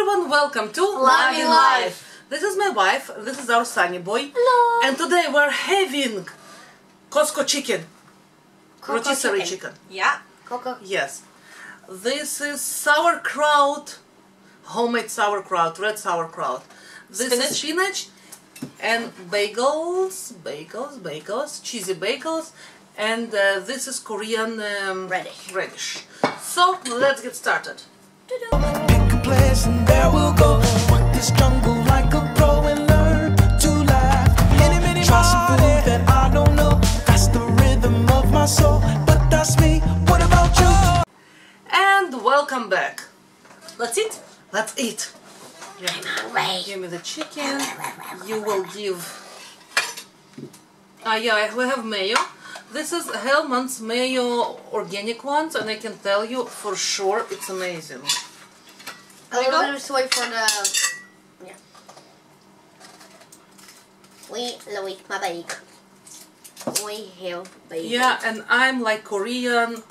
everyone, welcome to Loving Life. This is my wife, this is our Sunny boy. Hello. And today we're having Costco chicken. Rotisserie chicken. Yeah. Coco. Yes. This is sauerkraut, homemade sauerkraut, red sauerkraut. This is spinach and bagels, cheesy bagels. And this is Korean radish. So let's get started. Pick a place and there we'll go. Walk this jungle like a pro and learn to laugh. Try some food that I don't know. That's the rhythm of my soul. But that's me. What about you? And welcome back. Let's eat. Let's eat. Yeah. I'm hungry. Give me the chicken. You will give. Yeah, we have mayo. This is Hellmann's mayo organic ones, and I can tell you for sure it's amazing. A little bit of soy for the. Yeah. We my bake. We have bake. Yeah, and I'm like Korean.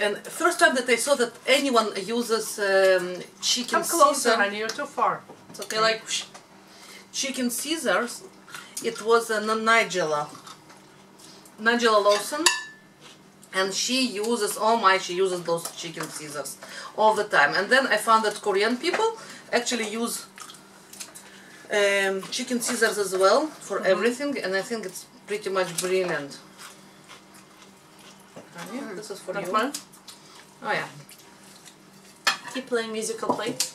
And first time that I saw that anyone uses chicken Come closer, Caesar, honey, you're too far. it's okay. Like chicken Caesars, it was Nigella Lawson, and she uses, she uses those chicken Caesars all the time. And then I found that Korean people actually use chicken Caesars as well for everything, and I think it's pretty much brilliant. This is for you. Fun? Oh yeah. Keep playing musical plate.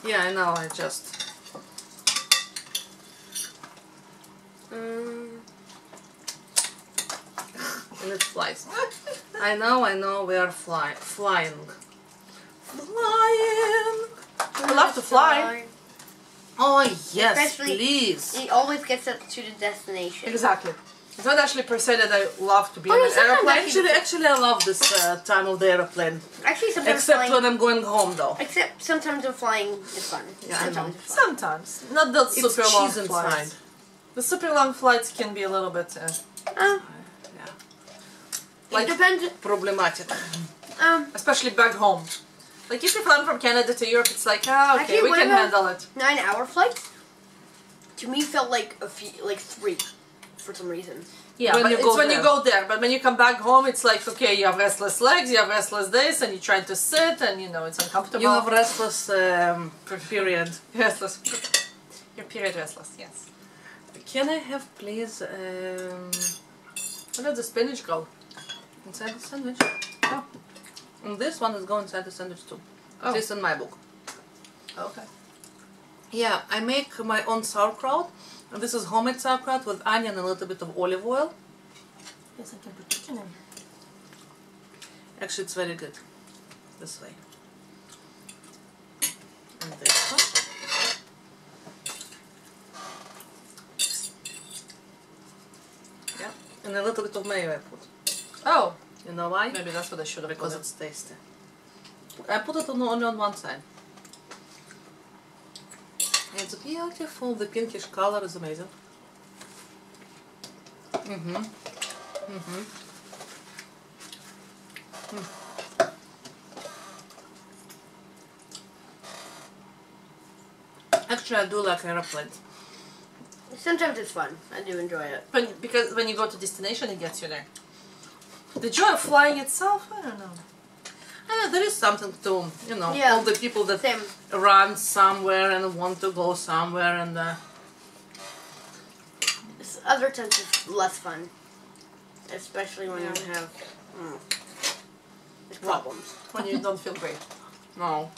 Yeah, I know, I just... and it flies. I know, we are flying. Flying! I love to fly. Oh yes, Especially, please! it always gets us to the destination. Exactly. It's not actually per se that I love to be Oh, on yeah, an sometimes airplane. Actually, I love this time of the airplane. Actually, sometimes Except flying. when I'm going home, though. Except sometimes when flying is fun. Yeah, I know. sometimes it's fun. Sometimes. Not the It's super long cheese flights. inside. The super long flights can be a little bit... Yeah. It depends. Problematic. especially back home. Like if you fly from Canada to Europe, it's like, okay, Actually, we one can of the handle it. 9-hour flights to me felt like like 3 for some reason. Yeah, When but you it's go when there. you go there. But when you come back home, it's like, okay, you have restless legs, you have restless days, and you're trying to sit, and you know, it's uncomfortable. You have restless period. Restless. Your period restless, yes. Can I have, please, Where does the spinach go? inside the sandwich? Oh. And this one is going inside the sandwich too. Oh. This in my book. Okay. Yeah, I make my own sauerkraut. And this is homemade sauerkraut with onion and a little bit of olive oil. Yes, I can put chicken in. Actually, it's very good. This way. And this one. Yeah, and a little bit of mayo I put. Oh, You know why? maybe that's what I should have Because put. it's tasty. I put it only on one side. It's beautiful. The pinkish color is amazing. Actually, I do like aeroplanes. Sometimes it's fun. I do enjoy it. But because when you go to destination, it gets you there. The joy of flying itself, I don't know. There is something to, you know, Yeah. all the people that Same. run somewhere and want to go somewhere and Other times it's less fun. Especially when you have problems. When you don't feel great. no.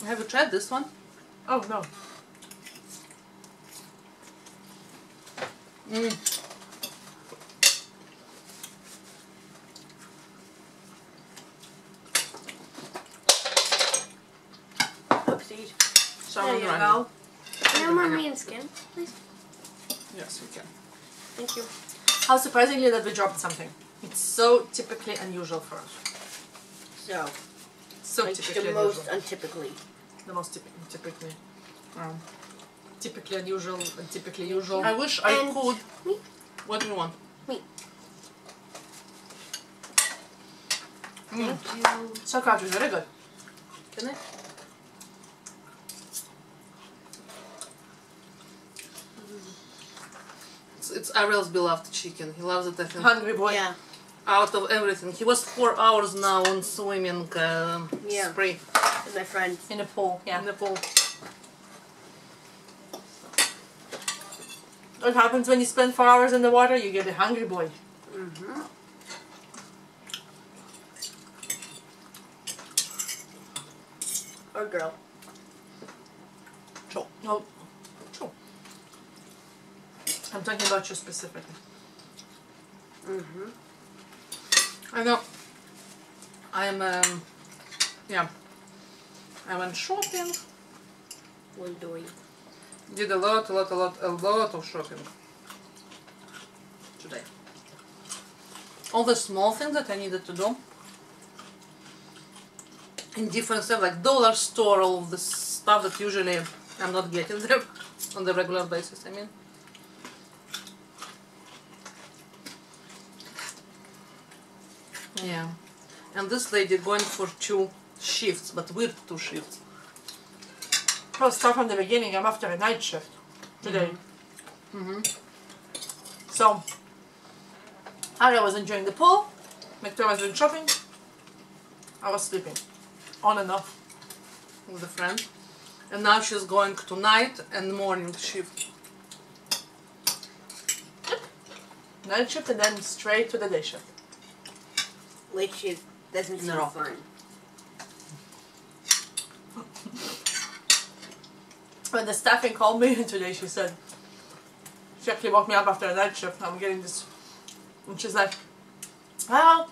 Have you tried this one? Oh, no. Oopsies. Sour There you and go. No more me and skin, please. Yes, you can. Thank you. How surprisingly that we dropped something. It's so typically unusual for us. So, So like typically the unusual. most untypically. The most typically. Typically unusual and typically usual. I wish I And could. me. What do you want? Me. Thank you. Sauerkraut is very good. Can I? It's Ariel's beloved chicken. He loves it, I think. Hungry boy. Yeah. Out of everything. He was 4 hours now on swimming Yeah. spree With my friends. In the pool, yeah. in the pool. What happens when you spend 4 hours in the water? You get a hungry boy. Mm-hmm. Or girl. Sure. No. True. I'm talking about you specifically. Mm-hmm. I know. I'm yeah. I went shopping. What doing? Did a lot of shopping today. All the small things that I needed to do in different stuff, like dollar store, all of the stuff that usually I'm not getting there on the regular basis. I mean, yeah. And this lady going for 2 shifts, but weird 2 shifts. I'll start from the beginning. I'm after a night shift today. So, Aria was enjoying the pool. Victoria was doing shopping. I was sleeping. On and off. With a friend, and now she's going to night and morning shift. Night shift and then straight to the day shift. Late shift doesn't sound No. fun. When the staffing called me today, she said, she actually woke me up after a night shift. I'm getting this, and she's like, well,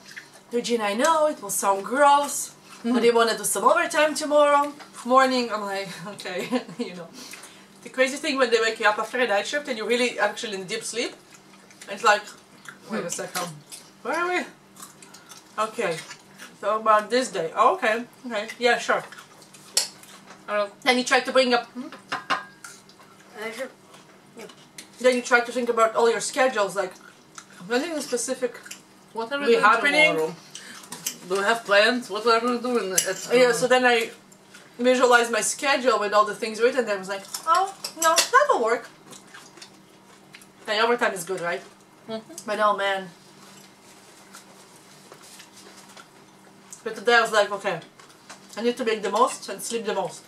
Regina, I know it will sound gross, but they want to do some overtime tomorrow morning. I'm like, okay, you know. The crazy thing when they wake you up after a night shift and you're really actually in deep sleep, it's like, wait a second, where are we? Okay, so about this day. Oh, okay, yeah, sure. Then you try to bring up, then you try to think about all your schedules, like, nothing specific. What are we Be doing happening? tomorrow? Do we have plans? What are we doing? At, Yeah, so then I visualized my schedule with all the things written there. I was like, oh, no, that will work. And overtime is good, right? But oh man. But today I was like, okay, I need to make the most and sleep the most.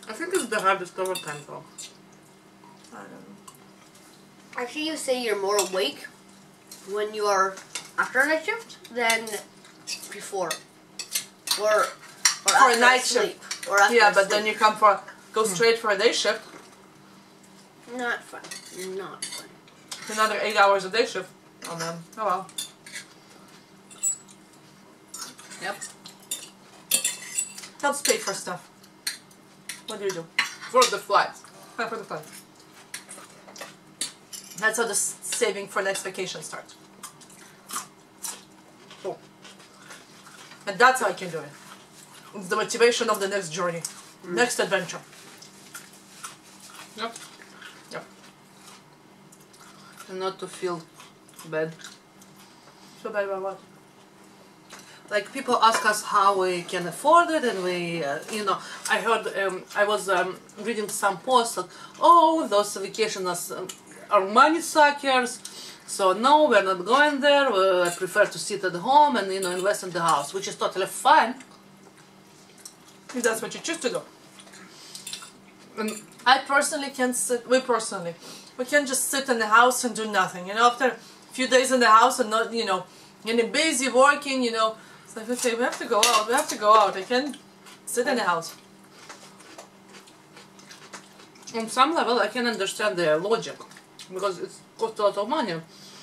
I think it's the hardest overtime though. I don't know. Actually, you say you're more awake when you are after a night shift than before, or For after a night sleep, or after Yeah, but sleep. then you come for, go straight for a day shift, Not fun. Not fun. another 8 hours a day shift. Oh man, oh well. Yep. Helps pay for stuff. What do you do? For the flights. Pay for the flight. That's how the saving for next vacation starts. Oh. And that's how I can do it. It's the motivation of the next journey. Next adventure. Yep. Yep. And not to feel bad. So bad about what? Like people ask us how we can afford it, and we, you know, I heard, I was reading some posts like, oh, those vacations are money suckers, so no, we're not going there. I prefer to sit at home and, you know, invest in the house, which is totally fine. If that's what you choose to do. And I personally can sit, we can just sit in the house and do nothing. You know, after a few days in the house and not, you know, getting busy working, you know, it's like, okay, we have to go out, I can sit in the house. on some level, I can understand their logic, because it costs a lot of money.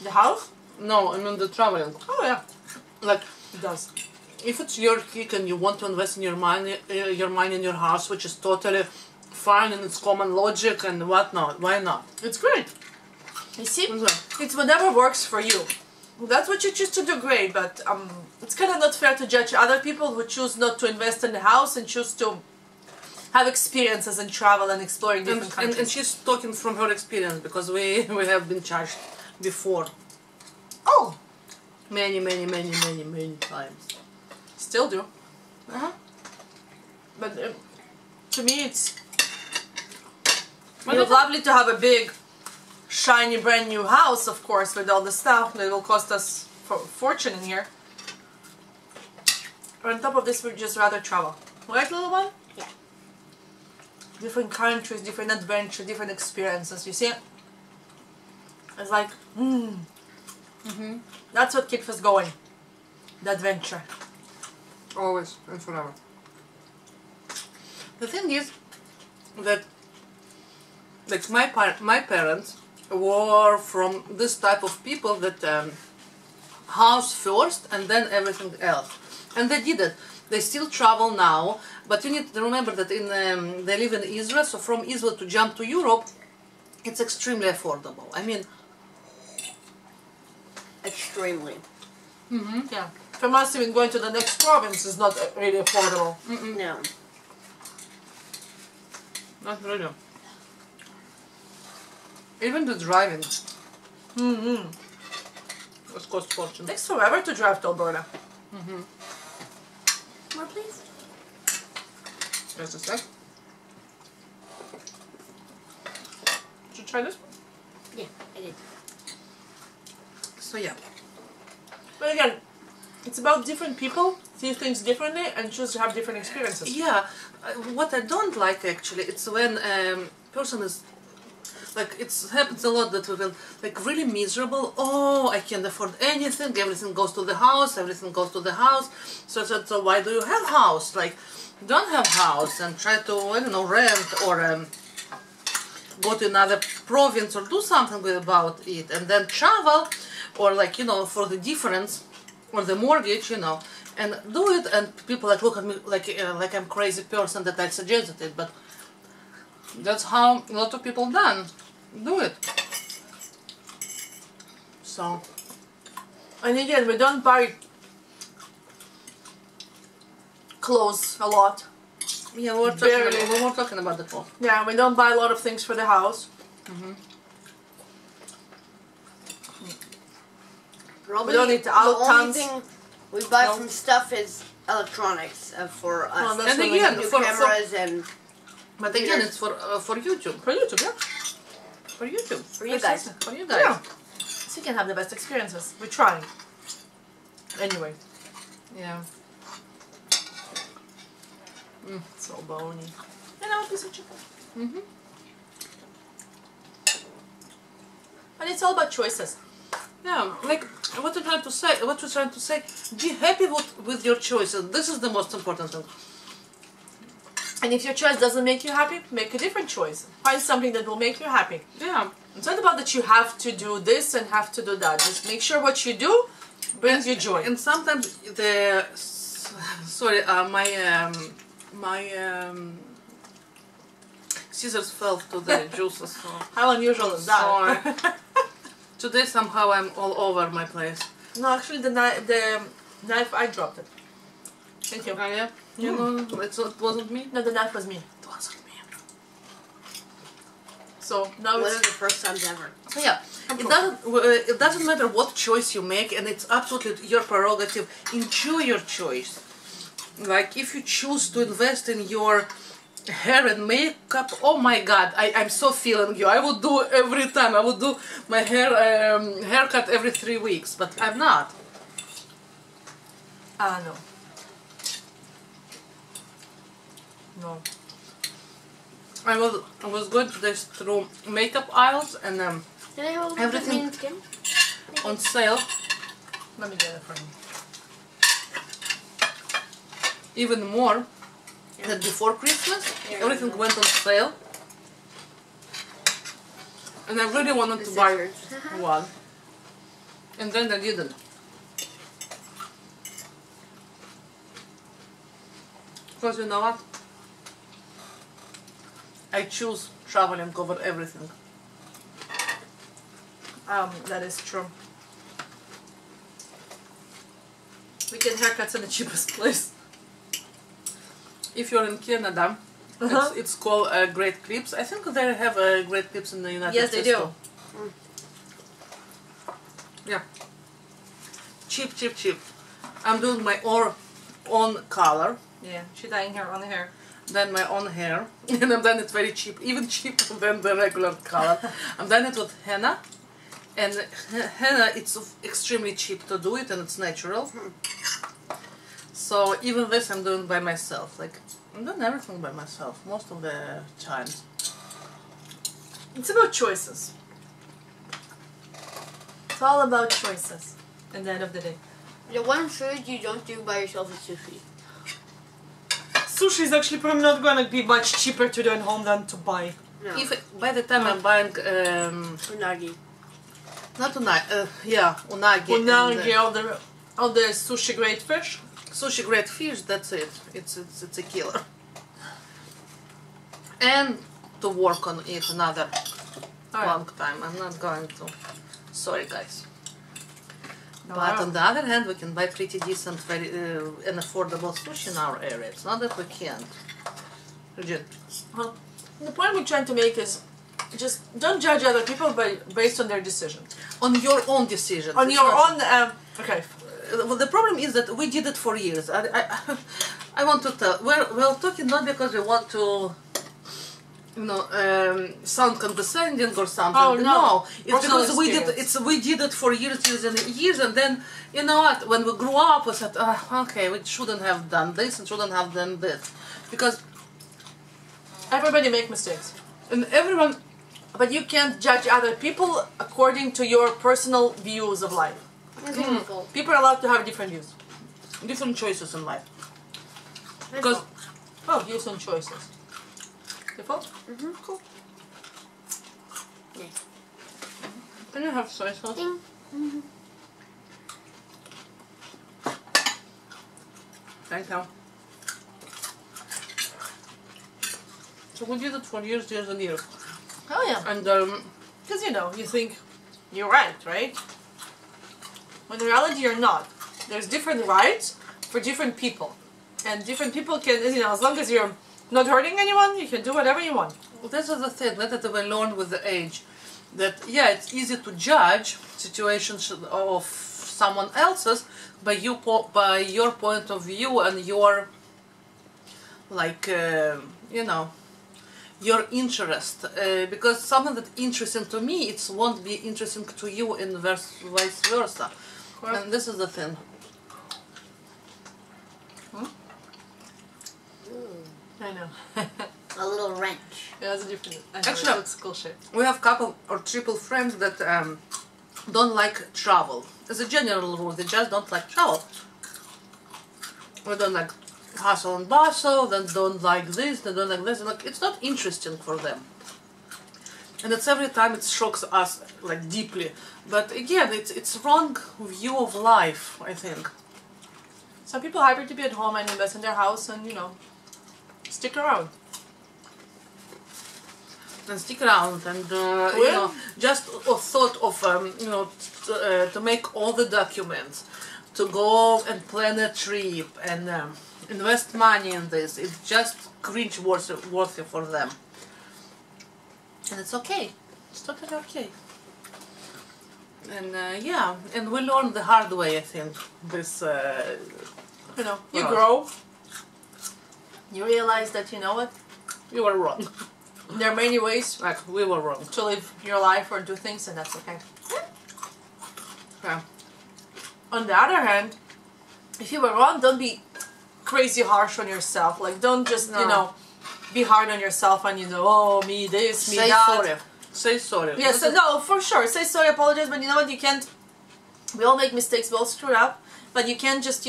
The house? No, I mean the traveling. Oh yeah, Like, it does. if it's your kick and you want to invest in your money in your house, which is totally fine and it's common logic and whatnot, why not? It's great. You see, Okay. it's whatever works for you. That's what you choose to do, great, but it's kind of not fair to judge other people who choose not to invest in the house and choose to have experiences and travel and exploring different countries. And she's talking from her experience, because we have been charged before. Oh, many times. Still do. Uh-huh. But to me, it's But it's lovely to have a big, shiny, brand new house, of course, with all the stuff that will cost us a fortune in here. On top of this, we'd just rather travel. Right, little one? Yeah. Different countries, different adventure, different experiences. You see? It's like, That's what keeps us going. The adventure. Always and forever. The thing is that, like, my parents were from this type of people that house first and then everything else, and they did it. They still travel now, but you need to remember that they live in Israel, so from Israel to jump to Europe, it's extremely affordable. I mean, Extremely. Yeah. From us, even going to the next province is not really affordable. No. not really. Even the driving was cost fortune. It takes forever to drive to Alberta. More, please. Just a sec. Should you try this? Yeah, I did. So yeah. But again, it's about different people see things differently and choose to have different experiences. Yeah, what I don't like actually, it's when person is like, it happens a lot that we feel like really miserable. Oh, I can't afford anything. Everything goes to the house. Everything goes to the house. So why do you have house? Like, don't have house and try to, I don't know, rent or go to another province or do something about it, and then travel, or like, you know, for the difference or the mortgage, you know, and do it. And people like look at me like I'm crazy person that I suggested it, but that's how a lot of people do it. So, And again, we don't buy clothes a lot. yeah, we were talking about the clothes. Yeah, we don't buy a lot of things for the house. Probably don't need to the out only tons. thing we buy No. from stuff is electronics for us. Oh, that's And what we again, do. New for- cameras and But again, it's for YouTube. For YouTube, yeah. For YouTube. for you guys. For you guys. Yeah. So you can have the best experiences. We're trying. Anyway, Yeah. so bony. And now a piece of chicken. And it's all about choices. Yeah, like what we're trying to say, be happy with your choices. This is the most important thing. And if your choice doesn't make you happy, make a different choice. Find something that will make you happy. Yeah. It's not about that you have to do this and have to do that. Just make sure what you do brings you joy. And sometimes my scissors fell to the juices. So How unusual is that? sorry. Today somehow I'm all over my place. No, actually the knife, I dropped it. Thank you. Oh, yeah? You know, it wasn't me. No, the knife was me. It wasn't me. So now One it's... of the first times ever. So yeah, it doesn't matter what choice you make, and it's absolutely your prerogative. Enjoy your choice. Like, if you choose to invest in your hair and makeup, oh my god, I'm so feeling you. I would do every time. I would do my haircut every 3 weeks, but I'm not. No. No. I was going today through makeup aisles, and Can I hold Everything- the skin? on sale, Let me get it for you. even more than before Christmas. Everything went on sale, and I really wanted to buy one, and then I didn't. Because you know what? I choose traveling over everything. That is true. We get haircuts in the cheapest place. If you're in Canada, it's called Great Clips. I think they have Great Clips in the United Yes, States. they do. too. Yeah. cheap. I'm doing my own color. Yeah, she's dyeing her own hair. Then my own hair, and I'm done it very cheap, even cheaper than the regular color. I'm done it with henna, and henna, it's extremely cheap to do it, and it's natural. So even this I'm doing by myself. Like, I'm doing everything by myself most of the time. It's about choices. It's all about choices at the end of the day. The one food you don't do by yourself is sushi. Sushi is actually probably not going to be much cheaper to do at home than to buy. No. If by the time I'm buying, Unagi. not unagi, yeah, unagi, Unagi, all the sushi grade fish. sushi grade fish, that's it. It's a killer. And to work on it another long time. I'm not going to. Sorry, guys. But on the other hand, we can buy pretty decent, very and affordable sushi in our area. It's not that we can't. Well, the point we're trying to make is just don't judge other people based on their decision. On your own decision. On your own. Okay. Well, the problem is that we did it for years. I want to tell. We're talking not because we want to, sound condescending or something. Oh, no. It's Personal because we did it for years and years, and then you know what? When we grew up, we said, okay, we shouldn't have done this and shouldn't have done this, because Everybody make mistakes. and everyone. But you can't judge other people according to your personal views of life. People are allowed to have different views. Different choices in life. Because Views and choices. Default? Cool. Yeah. can you have soy sauce? Thank you. So we did it for years and years. Oh yeah. And Because you think you're right? When in reality you're not. There's different rights for different people. And different people can, as long as you're not hurting anyone, you can do whatever you want. this is the thing that we learned with the age. That, yeah, it's easy to judge situations of someone else's by your point of view and your, like, your interest. Because something that's interesting to me, it won't be interesting to you and vice versa. And this is the thing. I know. A little wrench. Yeah, that's a different. Actually, it's cool shape. We have couple or triple friends that don't like travel. As a general rule, they just don't like travel. We don't like hustle and bustle, they don't like this, they don't like this. Like, it's not interesting for them. And it's every time it shocks us like deeply. But again, it's wrong view of life, I think. Some people are happy to be at home and invest in their house and, stick around. And stick around and just a thought of to make all the documents, to go and plan a trip and invest money in this. It's just cringe worthy for them, and it's okay. It's totally okay. And and we learned the hard way. I think this. You grow. You realize that you were wrong. there are many ways Like, we were wrong. to live your life or do things, and that's okay. Yeah. On the other hand, if you were wrong, don't be crazy harsh on yourself. Like, don't just be hard on yourself and me this, me Say that. sorry. Say sorry. Yes, no, for sure. Say sorry, apologize, but you know what? You can't. We all make mistakes. We all screw up, but you can't just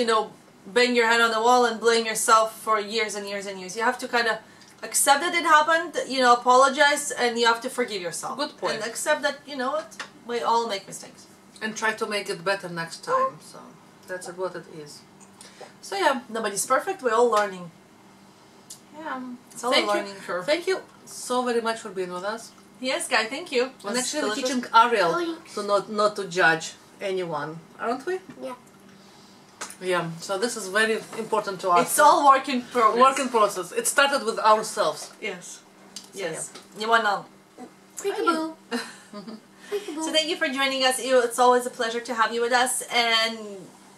bang your head on the wall and blame yourself for years and years and years. You have to kind of accept that it happened, apologize, and you have to forgive yourself. Good point. And accept that, what? We all make mistakes. And try to make it better next time. So that's what it is. So yeah, Nobody's perfect. We're all learning. It's all a learning curve. Thank you so very much for being with us. Yes, Guy, thank you. And Was actually delicious. teaching Ariel Thanks. to not to judge anyone, aren't we? Yeah. Yeah. So this is very important to us. It's all work in progress. work in process. It started with ourselves. Yes. So, Yes. You wanna? Peekaboo. So thank you for joining us. It's always a pleasure to have you with us. And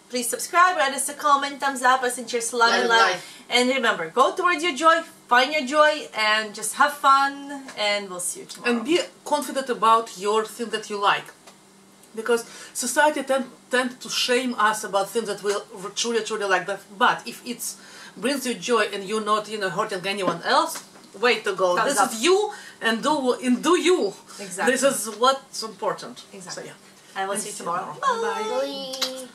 please subscribe, write us a comment, thumbs up, us and share salami love. And remember, go towards your joy, find your joy, and just have fun. And we'll see you tomorrow. And be confident about your thing that you like. Because society tend to shame us about things that we truly like. But if it brings you joy and you're not hurting anyone else, way to go. Thumbs This up. is you, and do you. Exactly. This is what's important. Exactly. So, yeah. And we'll see you tomorrow. Bye. Bye.